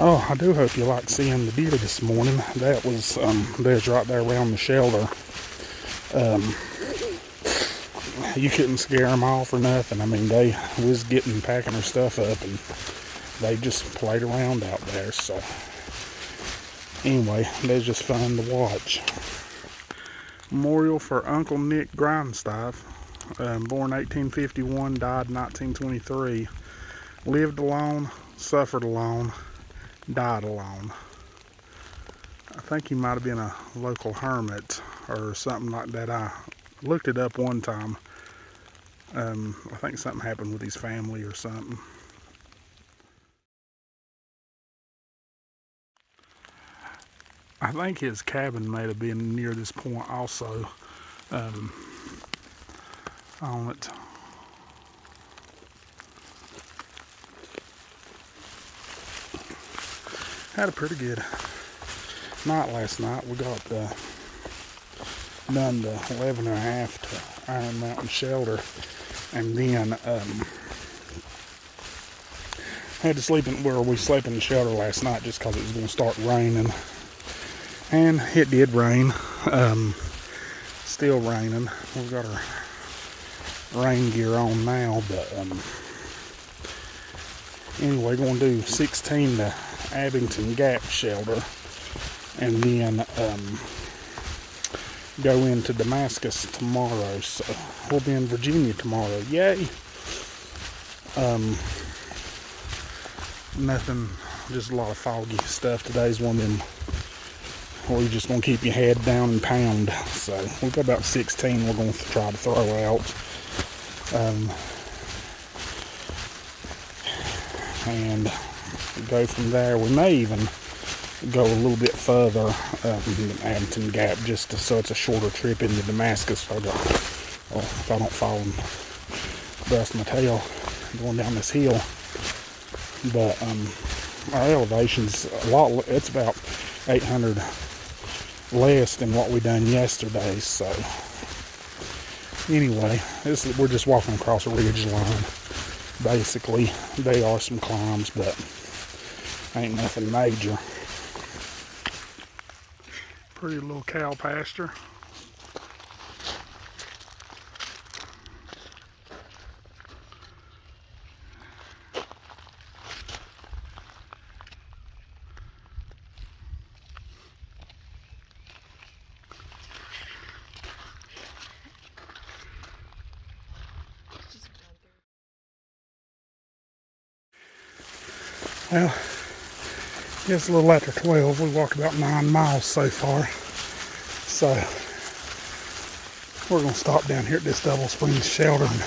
Oh, I do hope you like seeing the deer this morning. That was, there's right there around the shelter. You couldn't scare them off or nothing. I mean, they was packing their stuff up, and they just played around out there. So, anyway, they're just fun to watch. Memorial for Uncle Nick Grindstaff, born 1851, died 1923. Lived alone, suffered alone, died alone. I think he might have been a local hermit or something like that. I looked it up one time. I think something happened with his family or something. I think his cabin may have been near this point also, on it. Had a pretty good night last night. We got done the 11.5 to Iron Mountain Shelter, and then had to sleep we slept in the shelter last night just because it was going to start raining, and it did rain. Still raining. We've got our rain gear on now, but anyway, going to do 16 to Abington Gap Shelter, and then go into Damascus tomorrow. So we'll be in Virginia tomorrow. Yay! Nothing, just a lot of foggy stuff. Today's one of them where you just want to keep your head down and pound. So we've got about 16 we're going to try to throw out. And go from there. We may even go a little bit further than Abington Gap, just so it's a shorter trip into Damascus. So if I don't fall and bust my tail going down this hill. But our elevation's a lot. It's about 800 less than what we done yesterday. So anyway, we're just walking across a ridge line. Basically, there are some climbs, but ain't nothing major. Pretty little cow pasture. Well, it's a little after 12. We walked about 9 miles so far. So we're going to stop down here at this Double Springs Shelter and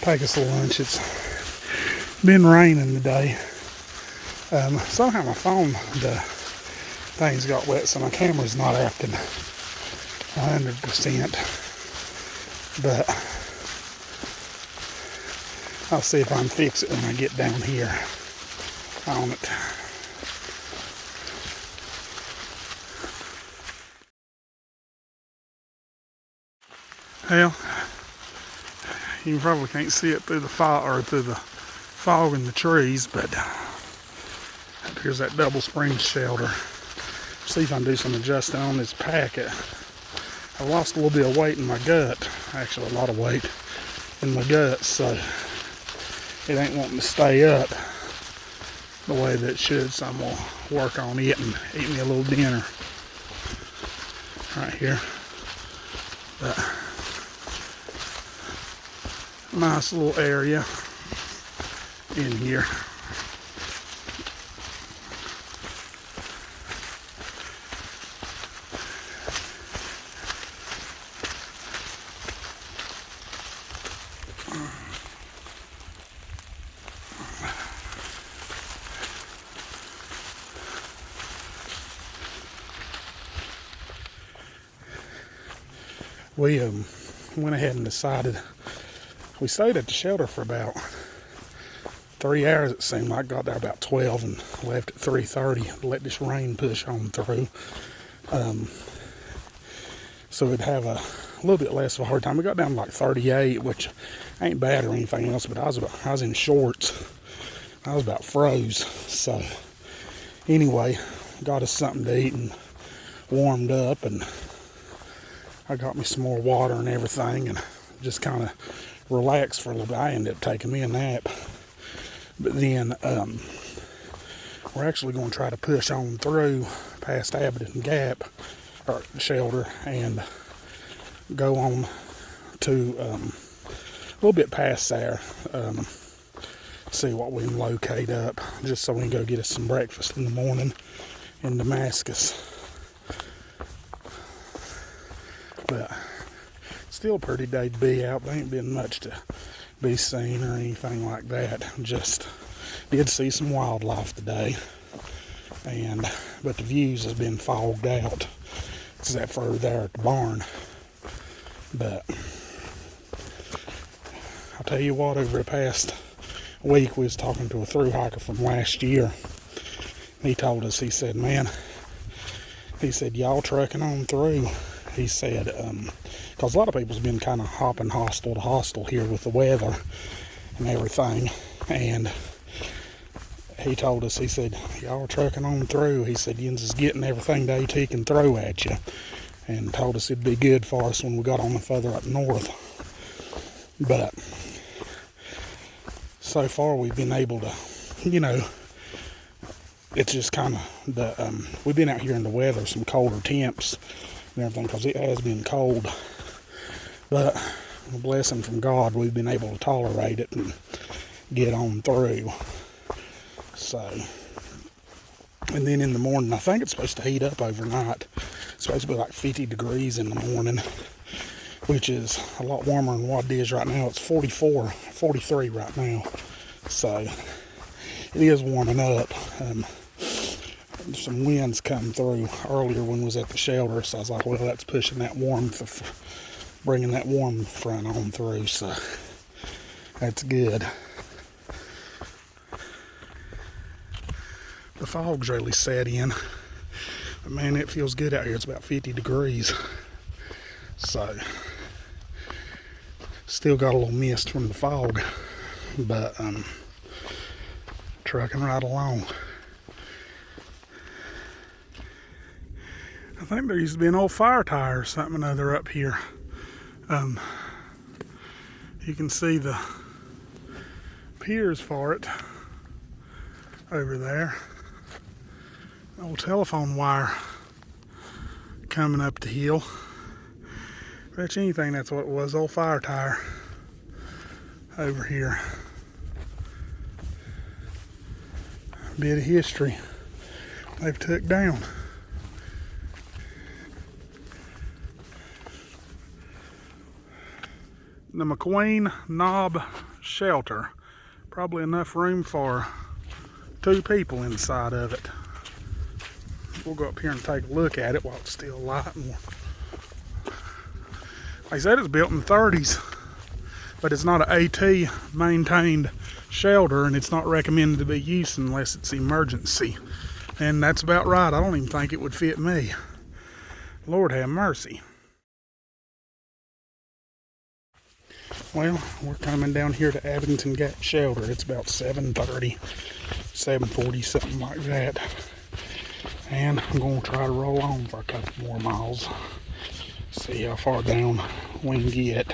take us a lunch. It's been raining today. Somehow my phone, the things got wet, so my camera's not acting 100%. But I'll see if I can fix it when I get down here on it. Well, you probably can't see it through the fog in the trees, but here's that Double Springs Shelter. See if I can do some adjusting on this packet. I lost a little bit of weight in my gut, actually a lot of weight in my gut, so it ain't wanting to stay up the way that it should, so I'm going to work on it and eat me a little dinner right here. But nice little area in here. We went ahead and decided, we stayed at the shelter for about 3 hours it seemed like. Got there about 12 and left at 3:30. Let this rain push on through. So we'd have a little bit less of a hard time. We got down to like 38, which ain't bad or anything else, but I was in shorts. I was about froze. So Anyway, got us something to eat and warmed up, and I got me some more water and everything, and just kind of relaxed for a little bit. I ended up taking me a nap. But then we're actually going to try to push on through past Abbott Gap, or Shelter, and go on to a little bit past there, see what we can locate up, just so we can go get us some breakfast in the morning in Damascus. But still a pretty day to be out. There ain't been much to be seen or anything like that. Just did see some wildlife today, but the views has been fogged out except for there at the barn. But I'll tell you what, over the past week we was talking to a thru hiker from last year. He told us, he said, man, he said, y'all trucking on through. He said, because a lot of people's been kind of hopping hostel to hostel here with the weather and everything. And he told us, he said, y'all trucking on through. He said, Yins is getting everything the AT can throw at you. And told us it'd be good for us when we got on the further up north. But so far we've been able to, it's just kind of we've been out here in the weather, some colder temps and everything, because it has been cold. But a blessing from God, we've been able to tolerate it and get on through. So, and then in the morning, I think it's supposed to heat up overnight. It's supposed to be like 50 degrees in the morning, which is a lot warmer than what it is right now. It's 44, 43 right now. So it is warming up. Some winds come through earlier when we was at the shelter, so I was like, well, that's pushing that warmth, bringing that warm front on through, so that's good. The fog's really set in, but man, it feels good out here. It's about 50 degrees, so still got a little mist from the fog, but trucking right along. I think there used to be an old fire tire or something or other up here. You can see the piers for it over there. Old telephone wire coming up the hill. Bet you anything that's what it was, old fire tire over here. Bit of history they've took down. The McQueen Knob Shelter. Probably enough room for 2 people inside of it. We'll go up here and take a look at it while it's still light. Like I said, it's built in the 30s, but it's not an AT maintained shelter, and it's not recommended to be used unless it's emergency. And that's about right. I don't even think it would fit me. Lord have mercy. Well, we're coming down here to Abington Gap Shelter. It's about 7:30, 7:40, something like that. And I'm going to try to roll on for a couple more miles. See how far down we can get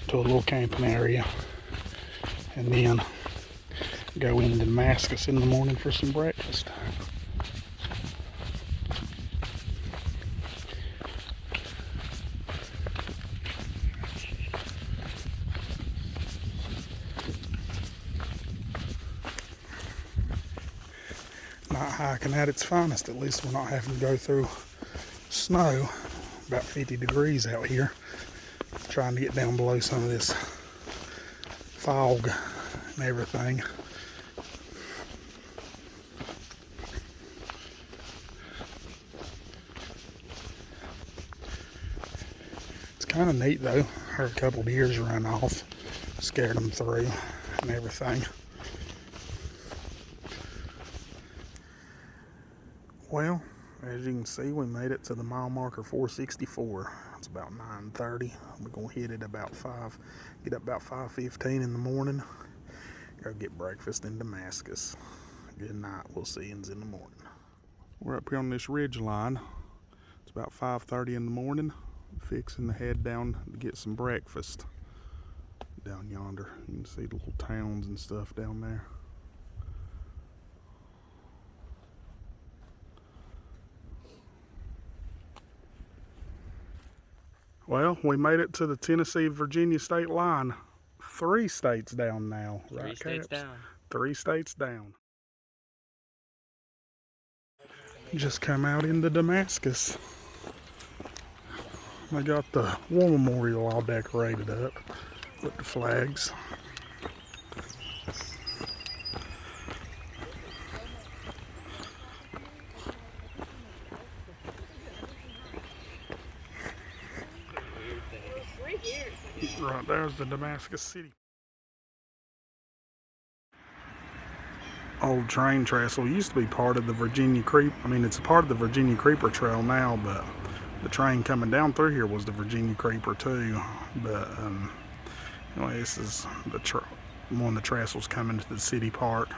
to a little camping area. And then go into Damascus in the morning for some breakfast. Not hiking at its finest. At least we're not having to go through snow. About 50 degrees out here. Trying to get down below some of this fog and everything. It's kind of neat though. Heard a couple of deers run off. Scared them through and everything. Well, as you can see, we made it to the mile marker 464. It's about 9:30. We're gonna hit it about 5. Get up about 5:15 in the morning. Go get breakfast in Damascus. Good night. We'll see you in the morning. We're up here on this ridge line. It's about 5:30 in the morning. Fixing to head down to get some breakfast. Down yonder, you can see the little towns and stuff down there. Well, we made it to the Tennessee-Virginia state line. 3 states down now, right, Three states Caps? down. 3 states down. Just come out into Damascus. They got the war memorial all decorated up with the flags. Right there's the Damascus city. Old train trestle used to be part of the Virginia Creep. I mean, it's a part of the Virginia Creeper Trail now, but the train coming down through here was the Virginia Creeper too. But anyway, this is the one of the trestles coming to the city part.